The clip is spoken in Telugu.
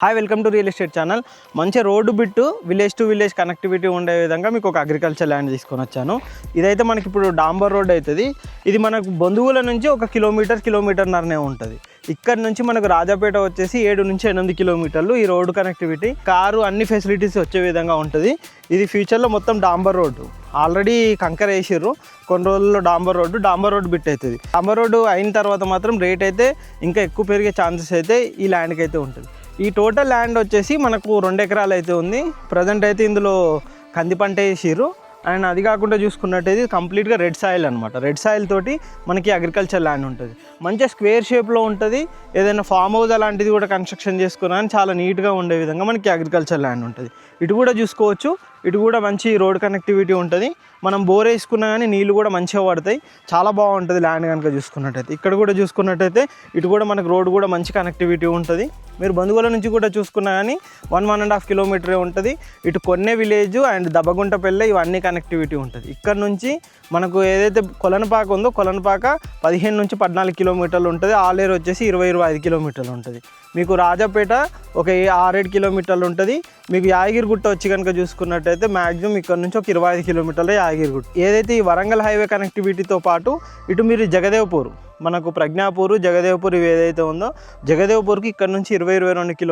Hi welcome to real estate channel. మంచి రోడ్డు బిట్టు విలేజ్ టు విలేజ్ కనెక్టివిటీ ఉండే విధంగా మీకు ఒక అగ్రికల్చర్ ల్యాండ్ తీసుకొని వచ్చాను. ఇదైతే మనకి ఇప్పుడు డాంబర్ రోడ్ అవుతుంది. ఇది మనకు బంధువుల నుంచి 1 కిలోమీటర్న్నరనే ఉంటుంది. ఇక్కడ నుంచి మనకు రాజాపేట వచ్చేసి 7 నుంచి 8 కిలోమీటర్లు ఈ రోడ్డు కనెక్టివిటీ, కారు అన్ని ఫెసిలిటీస్ వచ్చే విధంగా ఉంటుంది. ఇది ఫ్యూచర్లో మొత్తం డాంబర్ రోడ్డు, ఆల్రెడీ కంకర వేసిర్రు, కొన్ని రోజుల్లో డాంబర్ రోడ్డు బిట్ అవుతుంది. డాంబర్ రోడ్డు అయిన తర్వాత మాత్రం రేట్ అయితే ఇంకా ఎక్కువ పెరిగే ఛాన్సెస్ అయితే ఈ ల్యాండ్కి అయితే ఉంటుంది. ఈ టోటల్ ల్యాండ్ వచ్చేసి మనకు 2 ఎకరాలు అయితే ఉంది. ప్రజెంట్ అయితే ఇందులో కంది పంట వేసిర్రు. అండ్ అది కాకుండా చూసుకున్నట్టయితే కంప్లీట్గా రెడ్ సాయిల్ అనమాట. రెడ్ సాయిల్ తోటి మనకి అగ్రికల్చర్ ల్యాండ్ ఉంటుంది. మంచిగా స్క్వేర్ షేప్లో ఉంటుంది. ఏదైనా ఫామ్ హౌస్ అలాంటిది కూడా కన్స్ట్రక్షన్ చేసుకున్నా చాలా నీట్గా ఉండే విధంగా మనకి అగ్రికల్చర్ ల్యాండ్ ఉంటుంది. ఇటు కూడా చూసుకోవచ్చు, ఇటు కూడా మంచి రోడ్ కనెక్టివిటీ ఉంటుంది. మనం బోర్ వేసుకున్నా కానీ నీళ్ళు కూడా మంచిగా పడతాయి. చాలా బాగుంటుంది ల్యాండ్ కనుక చూసుకున్నట్టయితే. ఇక్కడ కూడా చూసుకున్నట్టయితే ఇటు కూడా మనకు రోడ్ కూడా మంచి కనెక్టివిటీ ఉంటుంది. మీరు బంధువుల నుంచి కూడా చూసుకున్నా కానీ 1.5 కిలోమీటరే ఉంటుంది. ఇటు కొన్నే విలేజ్ అండ్ దబ్బగుంటపల్లె ఇవన్నీ కనెక్టివిటీ ఉంటుంది. ఇక్కడ నుంచి మనకు ఏదైతే కొలనపాక ఉందో కొలనపాక 15 నుంచి 14 కిలోమీటర్లు ఉంటుంది. ఆలేరు వచ్చేసి 20-25 కిలోమీటర్లు ఉంటుంది. మీకు రాజాపేట ఒక 6-7 కిలోమీటర్లు ఉంటుంది. మీకు యాదగిరిగుట్ట వచ్చి కనుక చూసుకున్నట్టయితే మ్యాక్సిమం ఇక్కడ నుంచి ఒక 25 కిలోమీటర్ల యాదగిరిగుట్ట. ఏదైతే ఈ వరంగల్ హైవే కనెక్టివిటీతో పాటు ఇటు మీరు జగదేవ్పూర్, మనకు ప్రజ్ఞాపూర్, జగదేవ్పూర్ ఇవి ఏదైతే ఉందో జగదేవ్పూర్కి ఇక్కడ నుంచి 20-22 కిలోమీటర్లు